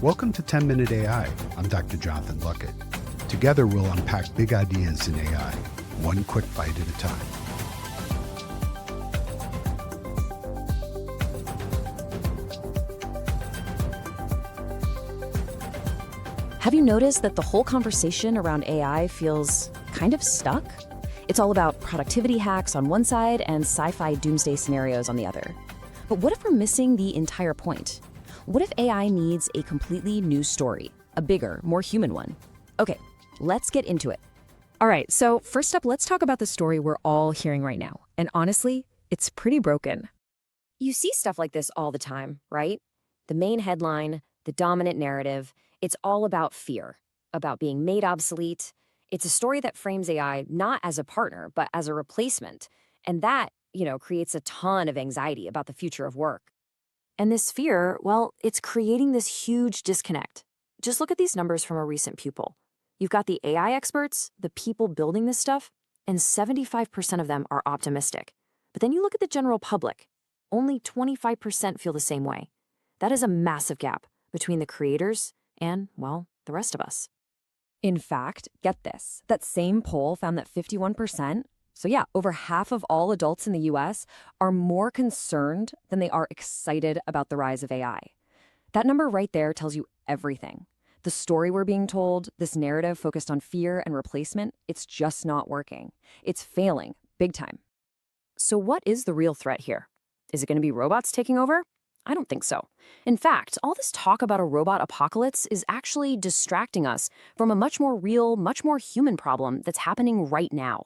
Welcome to 10-Minute AI. I'm Dr. Jonathan Luckett. Together, we'll unpack big ideas in AI, one quick bite at a time. Have you noticed that the whole conversation around AI feels kind of stuck? It's all about productivity hacks on one side and sci-fi doomsday scenarios on the other. But what if we're missing the entire point? What if AI needs a completely new story, a bigger, more human one? Okay, let's get into it. All right, so first up, let's talk about the story we're all hearing right now. And honestly, it's pretty broken. You see stuff like this all the time, right? The main headline, the dominant narrative, it's all about fear, about being made obsolete. It's a story that frames AI not as a partner, but as a replacement. And that, creates a ton of anxiety about the future of work. And this fear, well, it's creating this huge disconnect. Just look at these numbers from a recent Pupil. You've got the AI experts, the people building this stuff, and 75% of them are optimistic. But then you look at the general public. Only 25% feel the same way. That is a massive gap between the creators and, well, the rest of us. In fact, get this, that same poll found that 51%, so yeah, over half of all adults in the US are more concerned than they are excited about the rise of AI. That number right there tells you everything. The story we're being told, this narrative focused on fear and replacement, it's just not working. It's failing, big time. So what is the real threat here? Is it going to be robots taking over? I don't think so. In fact, all this talk about a robot apocalypse is actually distracting us from a much more real, much more human problem that's happening right now.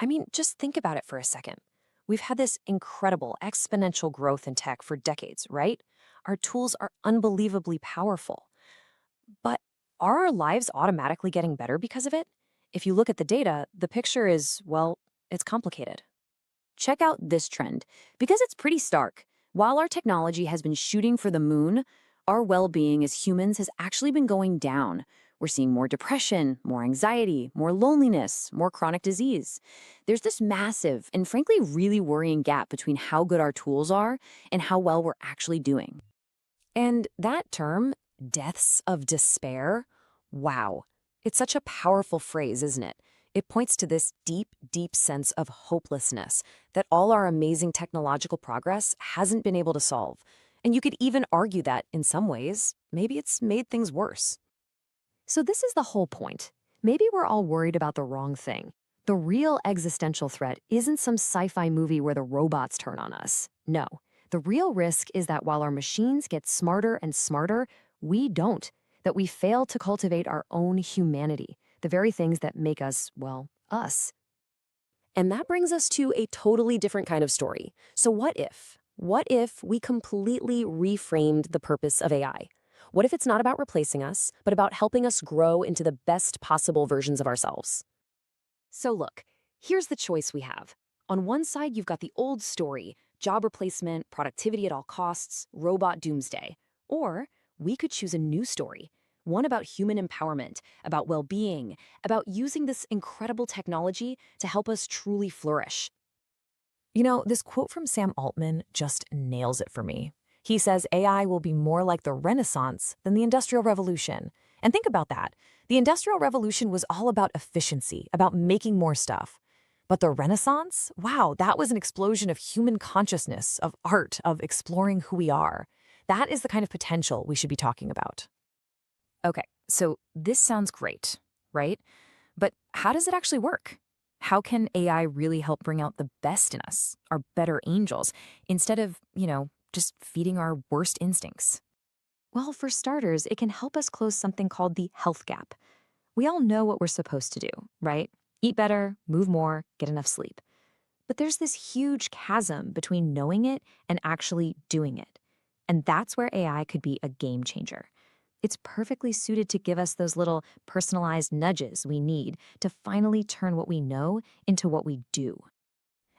I mean, just think about it for a second. We've had this incredible exponential growth in tech for decades, right? Our tools are unbelievably powerful. But are our lives automatically getting better because of it? If you look at the data, the picture is, well, it's complicated. Check out this trend, because it's pretty stark. While our technology has been shooting for the moon, our well-being as humans has actually been going down. We're seeing more depression, more anxiety, more loneliness, more chronic disease. There's this massive and frankly really worrying gap between how good our tools are and how well we're actually doing. And that term, deaths of despair, wow, it's such a powerful phrase, isn't it? It points to this deep, deep sense of hopelessness that all our amazing technological progress hasn't been able to solve. And you could even argue that, in some ways, maybe it's made things worse. So this is the whole point. Maybe we're all worried about the wrong thing. The real existential threat isn't some sci-fi movie where the robots turn on us. No. The real risk is that while our machines get smarter and smarter, we don't. That we fail to cultivate our own humanity. The very things that make us, well, us. And that brings us to a totally different kind of story. So what if? What if we completely reframed the purpose of AI? What if it's not about replacing us, but about helping us grow into the best possible versions of ourselves? So look, here's the choice we have. On one side, you've got the old story, job replacement, productivity at all costs, robot doomsday. Or we could choose a new story. One about human empowerment, about well-being, about using this incredible technology to help us truly flourish. This quote from Sam Altman just nails it for me. He says AI will be more like the Renaissance than the Industrial Revolution. And think about that. The Industrial Revolution was all about efficiency, about making more stuff. But the Renaissance? Wow, that was an explosion of human consciousness, of art, of exploring who we are. That is the kind of potential we should be talking about. Okay, so this sounds great, right? But how does it actually work? How can AI really help bring out the best in us, our better angels, instead of, just feeding our worst instincts? Well, for starters, it can help us close something called the health gap. We all know what we're supposed to do, right? Eat better, move more, get enough sleep. But there's this huge chasm between knowing it and actually doing it. And that's where AI could be a game changer. It's perfectly suited to give us those little personalized nudges we need to finally turn what we know into what we do.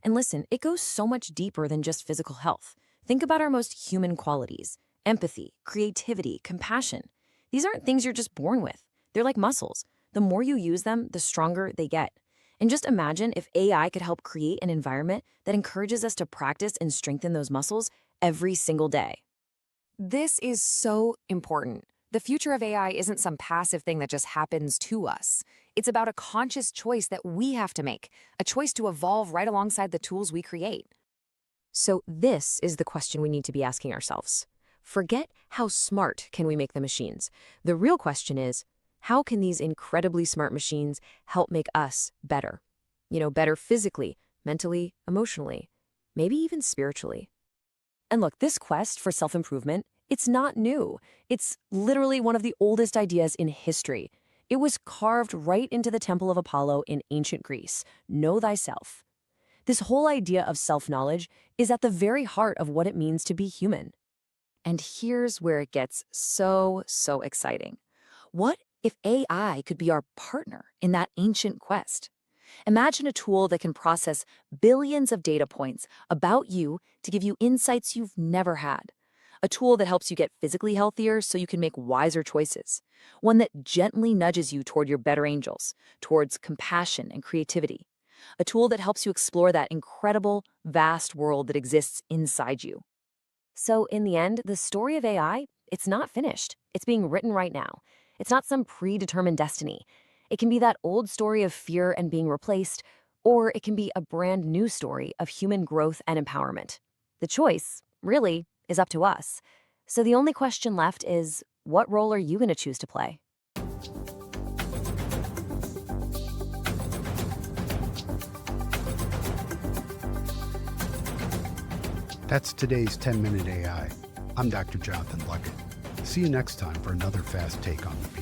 And listen, it goes so much deeper than just physical health. Think about our most human qualities: empathy, creativity, compassion. These aren't things you're just born with. They're like muscles. The more you use them, the stronger they get. And just imagine if AI could help create an environment that encourages us to practice and strengthen those muscles every single day. This is so important. The future of AI isn't some passive thing that just happens to us. It's about a conscious choice that we have to make, a choice to evolve right alongside the tools we create. So this is the question we need to be asking ourselves. Forget how smart can we make the machines. The real question is, how can these incredibly smart machines help make us better? Better physically, mentally, emotionally, maybe even spiritually. And look, this quest for self-improvement, it's not new. It's literally one of the oldest ideas in history. It was carved right into the Temple of Apollo in ancient Greece. Know thyself. This whole idea of self-knowledge is at the very heart of what it means to be human. And here's where it gets so exciting. What if AI could be our partner in that ancient quest? Imagine a tool that can process billions of data points about you to give you insights you've never had. A tool that helps you get physically healthier so you can make wiser choices. One that gently nudges you toward your better angels, towards compassion and creativity. A tool that helps you explore that incredible, vast world that exists inside you. So in the end, the story of AI, it's not finished. It's being written right now. It's not some predetermined destiny. It can be that old story of fear and being replaced, or it can be a brand new story of human growth and empowerment. The choice, really, is up to us. So the only question left is, what role are you going to choose to play? That's today's 10-Minute AI. I'm Dr. Jonathan Luckett. See you next time for another fast take on the future.